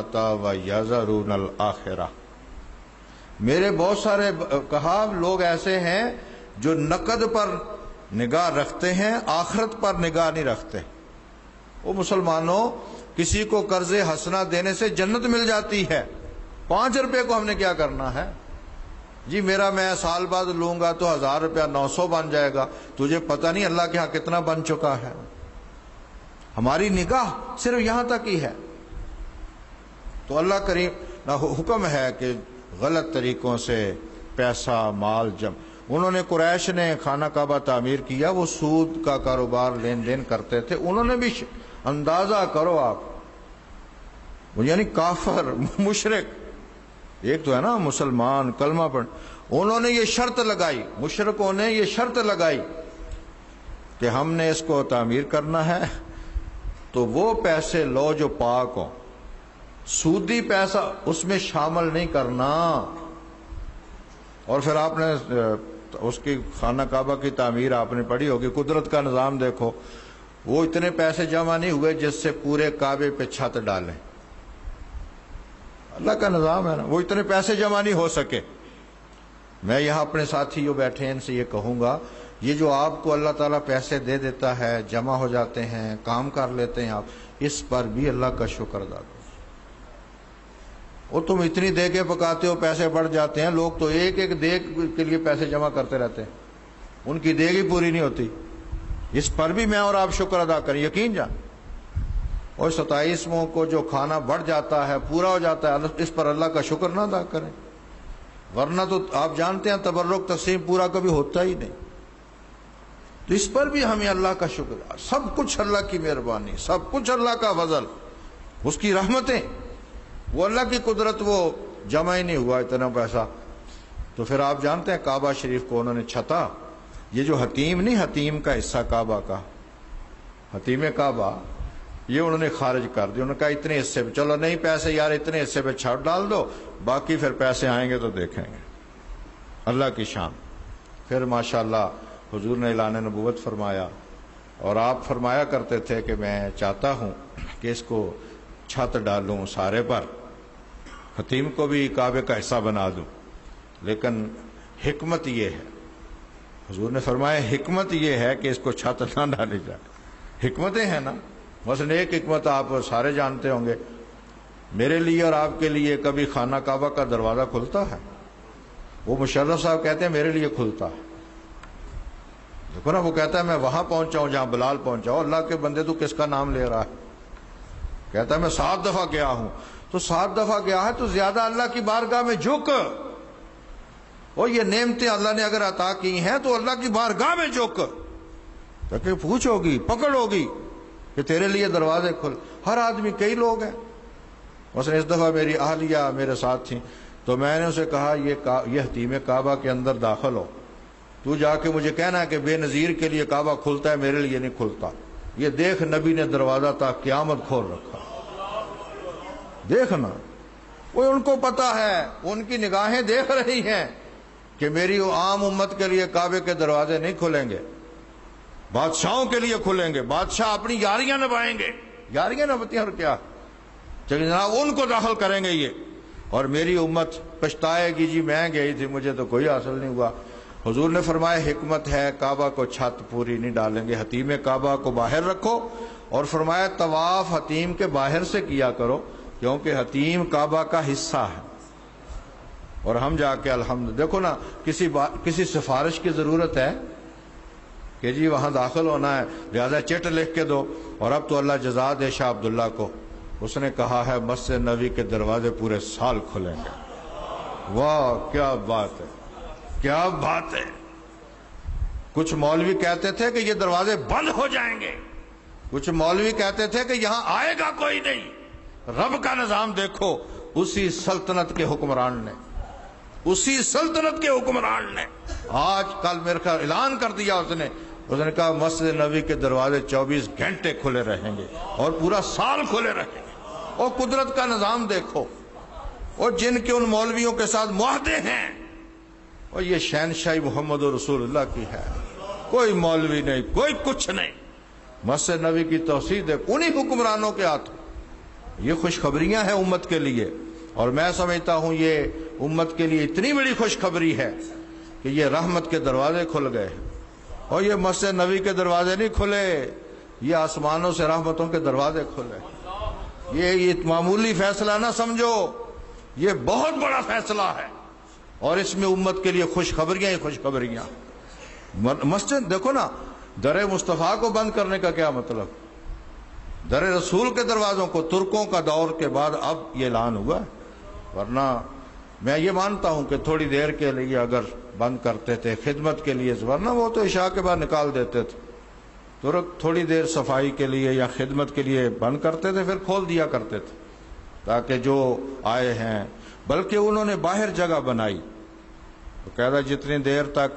الصلاۃ ویذرون الآخرہ۔ میرے بہت سارے کہا لوگ ایسے ہیں جو نقد پر نگاہ رکھتے ہیں، آخرت پر نگاہ نہیں رکھتے۔ وہ مسلمانوں، کسی کو قرض حسنہ دینے سے جنت مل جاتی ہے، 5 روپے کو ہم نے کیا کرنا ہے؟ جی میرا میں سال بعد لوں گا تو 1000 روپیہ 900 بن جائے گا، تجھے پتہ نہیں اللہ کے ہاں کتنا بن چکا ہے۔ ہماری نگاہ صرف یہاں تک ہی ہے۔ تو اللہ کریم حکم ہے کہ غلط طریقوں سے پیسہ مال انہوں نے، قریش نے خانہ کعبہ تعمیر کیا، وہ سود کا کاروبار لین دین کرتے تھے، انہوں نے بھی اندازہ کرو آپ، یعنی کافر مشرک، ایک تو ہے نا مسلمان کلمہ پڑھ، انہوں نے یہ شرط لگائی، مشرکوں نے یہ شرط لگائی کہ ہم نے اس کو تعمیر کرنا ہے تو وہ پیسے لو جو پاک ہوں، سودی پیسہ اس میں شامل نہیں کرنا۔ اور پھر آپ نے اس کی خانہ کعبہ کی تعمیر آپ نے پڑھی ہوگی، قدرت کا نظام دیکھو، وہ اتنے پیسے جمع نہیں ہوئے جس سے پورے کعبے پہ چھت ڈالیں۔ اللہ کا نظام ہے نا، وہ اتنے پیسے جمع نہیں ہو سکے۔ میں یہاں اپنے ساتھی جو بیٹھے ہیں ان سے یہ کہوں گا، یہ جو آپ کو اللہ تعالیٰ پیسے دے دیتا ہے، جمع ہو جاتے ہیں، کام کر لیتے ہیں آپ، اس پر بھی اللہ کا شکر ادا کرو۔ وہ تم اتنی دیگیں پکاتے ہو، پیسے بڑھ جاتے ہیں، لوگ تو ایک ایک دیگ کے لیے پیسے جمع کرتے رہتے ہیں، ان کی دیگ ہی پوری نہیں ہوتی۔ اس پر بھی میں اور آپ شکر ادا کریں، یقین جان۔ اور 27واں کو جو کھانا بڑھ جاتا ہے، پورا ہو جاتا ہے، اس پر اللہ کا شکر نہ ادا کریں، ورنہ تو آپ جانتے ہیں تبرک تقسیم پورا کبھی ہوتا ہی نہیں۔ تو اس پر بھی ہمیں اللہ کا شکر، سب کچھ اللہ کی مہربانی، سب کچھ اللہ کا فضل، اس کی رحمتیں، وہ اللہ کی قدرت، وہ جمع ہی نہیں ہوا اتنا پیسہ۔ تو پھر آپ جانتے ہیں کعبہ شریف کو انہوں نے چھتا، یہ جو حتیم نہیں، حتیم کا حصہ کعبہ کا، حتیم کعبہ، یہ انہوں نے خارج کر دیا۔ انہوں نے کہا اتنے حصے پہ، چلو نہیں پیسے یار اتنے حصے پہ چھت ڈال دو، باقی پھر پیسے آئیں گے تو دیکھیں گے۔ اللہ کی شان۔ پھر ماشاءاللہ حضور نے اعلان نبوت فرمایا، اور آپ فرمایا کرتے تھے کہ میں چاہتا ہوں کہ اس کو چھت ڈالوں سارے پر، حتیم کو بھی کعبے کا حصہ بنا دوں، لیکن حکمت یہ ہے، حضور نے فرمایا حکمت یہ ہے کہ اس کو چھت نہ ڈالی جائے۔ حکمتیں ہیں نا، مثلا ایک حکمت آپ سارے جانتے ہوں گے، میرے لیے اور آپ کے لیے کبھی خانہ کعبہ کا دروازہ کھلتا ہے؟ وہ مشرف صاحب کہتے ہیں میرے لیے کھلتا ہے۔ دیکھو نا، وہ کہتا ہے میں وہاں پہنچا ہوں جہاں بلال پہنچا ہوں، اللہ کے بندے تو کس کا نام لے رہا ہے؟ کہتا ہے میں 7 دفعہ گیا ہوں، تو 7 دفعہ گیا ہے تو زیادہ اللہ کی بارگاہ میں جھک، اور یہ نعمتیں اللہ نے اگر عطا کی ہیں تو اللہ کی بارگاہ میں جھک، تاکہ پوچھ ہوگی، پکڑ ہوگی کہ تیرے لیے دروازے کھل۔ ہر آدمی، کئی لوگ ہیں، مثلا اس دفعہ میری اہلیہ میرے ساتھ تھیں، تو میں نے اسے کہا یہ حتیم کعبہ کے اندر داخل ہو، تو جا کے مجھے کہنا کہ بے نظیر کے لیے کعبہ کھلتا ہے، میرے لیے نہیں کھلتا۔ یہ دیکھ نبی نے دروازہ تا قیامت کھول رکھا، دیکھنا، وہ ان کو پتا ہے، ان کی نگاہیں دیکھ رہی ہیں کہ میری عام امت کے لیے کعبے کے دروازے نہیں کھلیں گے، بادشاہوں کے لیے کھلیں گے، بادشاہ اپنی یاریاں نبھائیں گے، یاریاں نبھتی ہیں اور کیا، چلیے جناب ان کو داخل کریں گے یہ، اور میری امت پچھتائے گی جی میں گئی تھی مجھے تو کوئی حاصل نہیں ہوا۔ حضور نے فرمایا حکمت ہے، کعبہ کو چھت پوری نہیں ڈالیں گے، حتیم کعبہ کو باہر رکھو، اور فرمایا طواف حتیم کے باہر سے کیا کرو، کیونکہ حتیم کعبہ کا حصہ ہے۔ اور ہم جا کے الحمد، دیکھو نا، کسی سفارش کی ضرورت ہے کہ جی وہاں داخل ہونا ہے، لہذا چٹ لکھ کے دو، اور اب تو اللہ جزا دے شاہ عبداللہ کو، اس نے کہا ہے مسجد نبوی کے دروازے پورے سال کھلیں گے۔ واہ کیا بات ہے، کیا بات ہے۔ کچھ مولوی کہتے تھے کہ یہ دروازے بند ہو جائیں گے، کچھ مولوی کہتے تھے کہ یہاں آئے گا کوئی نہیں۔ رب کا نظام دیکھو، اسی سلطنت کے حکمران نے، اسی سلطنت کے حکمران نے آج کل میرے خیال اعلان کر دیا، اس نے کہا مسجد نبوی کے دروازے 24 گھنٹے کھلے رہیں گے اور پورا سال کھلے رہیں گے۔ اور قدرت کا نظام دیکھو، اور جن کے ان مولویوں کے ساتھ معاہدے ہیں، اور یہ شہنشاہی محمد رسول اللہ کی ہے، کوئی مولوی نہیں، کوئی کچھ نہیں۔ مسجد نبوی کی توسیع انہی حکمرانوں کے ہاتھ، یہ خوشخبریاں ہیں امت کے لیے، اور میں سمجھتا ہوں یہ امت کے لیے اتنی بڑی خوشخبری ہے کہ یہ رحمت کے دروازے کھل گئے ہیں، اور یہ مسجد نبی کے دروازے نہیں کھلے، یہ آسمانوں سے رحمتوں کے دروازے کھلے۔ یہ معمولی فیصلہ نہ سمجھو، یہ بہت بڑا فیصلہ ہے، اور اس میں امت کے لیے خوشخبریاں ہی خوشخبریاں۔ مسجد دیکھو نا، در مصطفیٰ کو بند کرنے کا کیا مطلب؟ در رسول کے دروازوں کو ترکوں کا دور کے بعد اب یہ اعلان ہوا، ورنہ میں یہ مانتا ہوں کہ تھوڑی دیر کے لیے اگر بند کرتے تھے خدمت کے لیے، ورنہ وہ تو عشاء کے بعد نکال دیتے تھے، ترک تھوڑی دیر صفائی کے لیے یا خدمت کے لیے بند کرتے تھے، پھر کھول دیا کرتے تھے تاکہ جو آئے ہیں، بلکہ انہوں نے باہر جگہ بنائی، تو کہتا جتنی دیر تک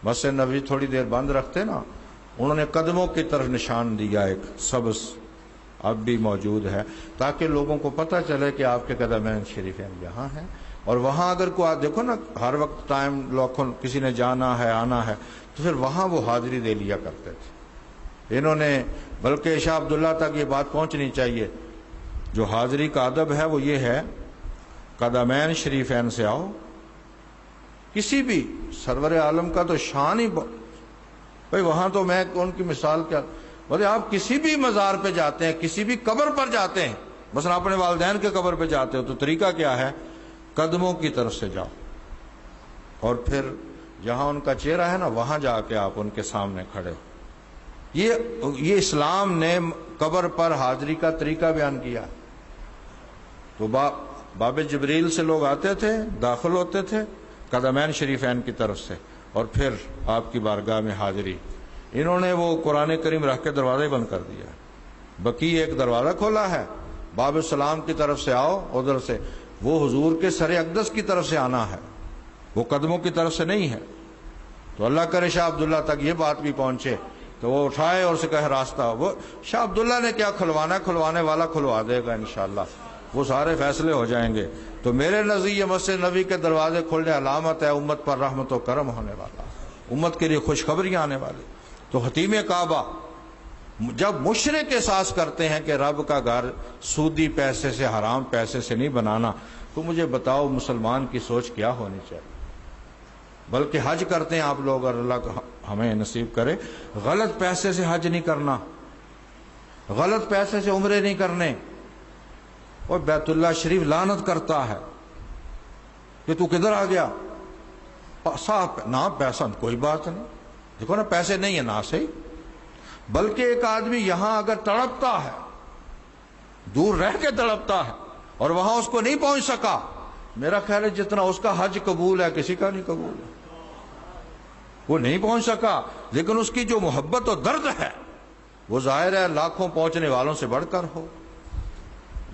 مسجد نبوی تھوڑی دیر بند رکھتے نا، انہوں نے قدموں کی طرف نشان دیا، ایک سبز اب بھی موجود ہے، تاکہ لوگوں کو پتہ چلے کہ آپ کے قدمین شریفین یہاں ہیں۔ اور وہاں اگر کوئی دیکھو نا، ہر وقت ٹائم لوگوں کسی نے جانا ہے آنا ہے تو پھر وہاں وہ حاضری دے لیا کرتے تھے۔ انہوں نے بلکہ شاہ عبداللہ تک یہ بات پہنچنی چاہیے، جو حاضری کا ادب ہے وہ یہ ہے، قدمین شریفین سے آؤ۔ کسی بھی سرور عالم کا تو شان ہی بھائی، وہاں تو میں ان کی مثال کیا، بولے آپ کسی بھی مزار پہ جاتے ہیں، کسی بھی قبر پر جاتے ہیں، مثلا اپنے والدین کے قبر پہ جاتے ہو تو طریقہ کیا ہے؟ قدموں کی طرف سے جاؤ، اور پھر جہاں ان کا چہرہ ہے نا وہاں جا کے آپ ان کے سامنے کھڑے ہو۔ یہ اسلام نے قبر پر حاضری کا طریقہ بیان کیا۔ تو باب جبریل سے لوگ آتے تھے، داخل ہوتے تھے قدمین شریفین کی طرف سے، اور پھر آپ کی بارگاہ میں حاضری۔ انہوں نے وہ قرآن کریم رکھ کے دروازے بند کر دیا۔ بقی ایک دروازہ کھولا ہے، باب السلام کی طرف سے آؤ، ادھر سے وہ حضور کے سر اقدس کی طرف سے آنا ہے، وہ قدموں کی طرف سے نہیں ہے۔ تو اللہ کرے شاہ عبداللہ تک یہ بات بھی پہنچے تو وہ اٹھائے اور سے کہے راستہ۔ وہ شاہ عبداللہ نے کیا کھلوانا ہے، کھلوانے والا کھلوا دے گا انشاءاللہ، وہ سارے فیصلے ہو جائیں گے۔ تو میرے نزدیک یہ مسجد نبی کے دروازے کھلنے علامت ہے امت پر رحمت و کرم ہونے والا، امت کے لیے خوشخبریاں آنے والی۔ تو حتیم کعبہ جب مشرک احساس کرتے ہیں کہ رب کا گھر سودی پیسے سے، حرام پیسے سے نہیں بنانا، تو مجھے بتاؤ مسلمان کی سوچ کیا ہونی چاہیے؟ بلکہ حج کرتے ہیں آپ لوگ، اور اللہ ہمیں نصیب کرے، غلط پیسے سے حج نہیں کرنا، غلط پیسے سے عمرے نہیں کرنے۔ اور بیت اللہ شریف لعنت کرتا ہے کہ تو کدھر آ گیا، صاحب نہ پیسہ کوئی بات نہیں، دیکھو نا پیسے نہیں ہے نہ صحیح، بلکہ ایک آدمی یہاں اگر تڑپتا ہے، دور رہ کے تڑپتا ہے اور وہاں اس کو نہیں پہنچ سکا، میرا خیال ہے جتنا اس کا حج قبول ہے کسی کا نہیں قبول ہے۔ وہ نہیں پہنچ سکا، لیکن اس کی جو محبت و درد ہے وہ ظاہر ہے لاکھوں پہنچنے والوں سے بڑھ کر ہو۔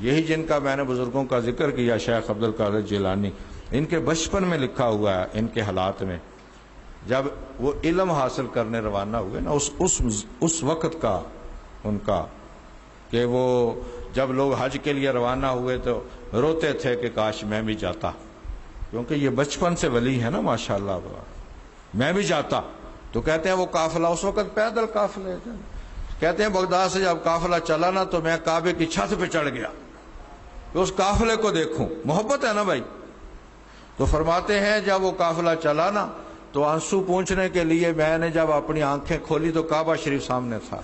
یہی جن کا میں نے بزرگوں کا ذکر کیا، شیخ عبد القادر جیلانی، ان کے بچپن میں لکھا ہوا ہے، ان کے حالات میں جب وہ علم حاصل کرنے روانہ ہوئے نا، اس وقت کا ان کا، کہ وہ جب لوگ حج کے لیے روانہ ہوئے تو روتے تھے کہ کاش میں بھی جاتا، کیونکہ یہ بچپن سے ولی ہے نا ماشاءاللہ، میں بھی جاتا۔ تو کہتے ہیں وہ قافلہ اس وقت پیدل قافلے تھے، کہتے ہیں بغداد سے جب قافلہ چلا نا تو میں کعبے کی چھت پہ چڑھ گیا کہ اس قافلے کو دیکھوں، محبت ہے نا بھائی۔ تو فرماتے ہیں جب وہ قافلہ چلا نا تو آنسو پونچھنے کے لیے میں نے جب اپنی آنکھیں کھولی تو کعبہ شریف سامنے تھا۔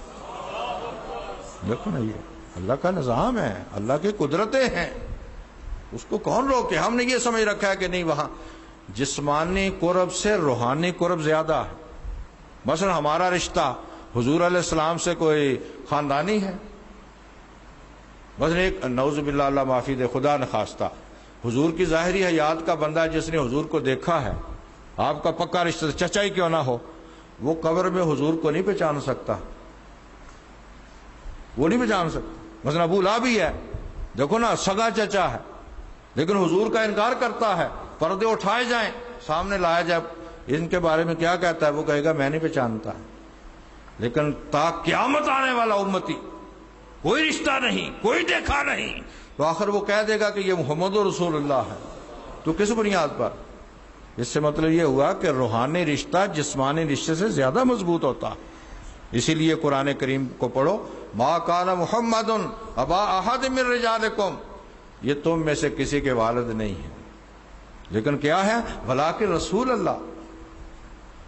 دیکھو نا، یہ اللہ کا نظام ہے، اللہ کی قدرتیں ہیں، اس کو کون روکے؟ ہم نے یہ سمجھ رکھا ہے کہ نہیں، وہاں جسمانی قرب سے روحانی قرب زیادہ ہے۔ مثلا ہمارا رشتہ حضور علیہ السلام سے کوئی خاندانی ہے، مثلا ایک نعوذ باللہ اللہ معافی دے، خدا نخواستہ حضور کی ظاہری حیات کا بندہ جس نے حضور کو دیکھا ہے، آپ کا پکا رشتہ چچا ہی کیوں نہ ہو، وہ قبر میں حضور کو نہیں پہچان سکتا، وہ نہیں پہچان سکتا۔ مثلا ابو لہب بھی ہے، دیکھو نا سگا چچا ہے، لیکن حضور کا انکار کرتا ہے، پردے اٹھائے جائیں، سامنے لایا جائے، ان کے بارے میں کیا کہتا ہے؟ وہ کہے گا میں نہیں پہچانتا۔ لیکن تا قیامت آنے والا امتی کوئی رشتہ نہیں، کوئی دیکھا نہیں، تو آخر وہ کہہ دے گا کہ یہ محمد رسول اللہ ہے۔ تو کس بنیاد پر؟ اس سے مطلب یہ ہوا کہ روحانی رشتہ جسمانی رشتے سے زیادہ مضبوط ہوتا۔ اسی لیے قرآن کریم کو پڑھو، ما کان محمد ابا احد من رجالکم، یہ تم میں سے کسی کے والد نہیں ہیں، لیکن کیا ہے؟ ولیکن رسول اللہ۔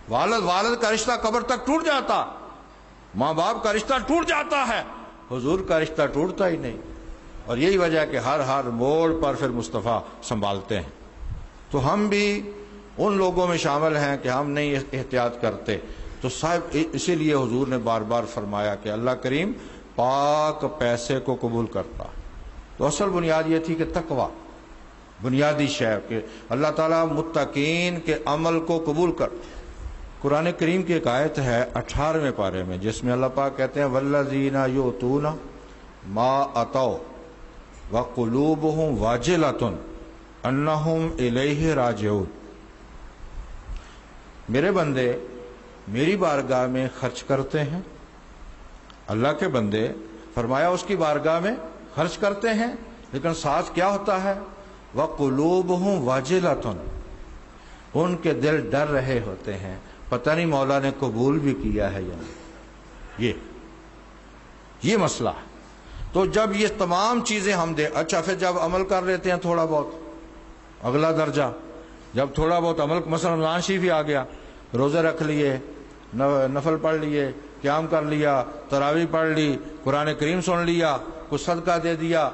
والد کا رشتہ قبر تک ٹوٹ جاتا، ماں باپ کا رشتہ ٹوٹ جاتا ہے، حضور کا رشتہ ٹوٹتا ہی نہیں۔ اور یہی وجہ ہے کہ ہر موڑ پر پھر مصطفیٰ سنبھالتے ہیں۔ تو ہم بھی ان لوگوں میں شامل ہیں کہ ہم نہیں احتیاط کرتے، تو صاحب اسی لیے حضور نے بار بار فرمایا کہ اللہ کریم پاک پیسے کو قبول کرتا۔ تو اصل بنیاد یہ تھی کہ تقوی بنیادی شے، کہ اللہ تعالیٰ متقین کے عمل کو قبول کر۔ قرآن کریم کی ایک آیت ہے 18ویں پارے میں، جس میں اللہ پاک کہتے ہیں والذین یؤتون ما اتوا وقلوبہم واجلۃ انہم الیہ راجعون۔ میرے بندے میری بارگاہ میں خرچ کرتے ہیں، اللہ کے بندے فرمایا اس کی بارگاہ میں خرچ کرتے ہیں، لیکن ساتھ کیا ہوتا ہے؟ وَقُلُوبُهُمْ وَاجِلَةٌ، ان کے دل ڈر رہے ہوتے ہیں، پتہ نہیں مولا نے قبول بھی کیا ہے یا نہیں۔ یہ مسئلہ ہے۔ تو جب یہ تمام چیزیں ہم دیں، اچھا پھر جب عمل کر لیتے ہیں تھوڑا بہت، اگلا درجہ، جب تھوڑا بہت عمل، مثلا رمضان شریف ہی آ گیا، روزے رکھ لیے، نفل پڑھ لیے، قیام کر لیا، تراویح پڑھ لی، قرآن کریم سن لیا، کچھ صدقہ دے دیا،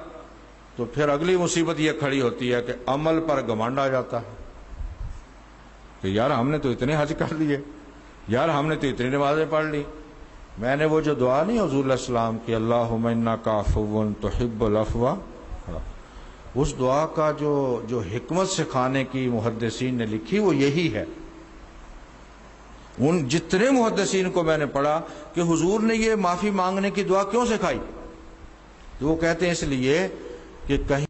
تو پھر اگلی مصیبت یہ کھڑی ہوتی ہے کہ عمل پر گھمنڈ آ جاتا ہے کہ یار ہم نے تو اتنے حج کر لیے، یار ہم نے تو اتنی نمازیں پڑھ لی۔ میں نے وہ جو دعا نہیں حضور علیہ السلام کی اللہم انک عفو تحب العفو، اس دعا کا جو حکمت سکھانے کی محدثین نے لکھی وہ یہی ہے۔ ان جتنے محدثین کو میں نے پڑھا کہ حضور نے یہ معافی مانگنے کی دعا کیوں سکھائی، تو وہ کہتے ہیں اس لیے کہ کہیں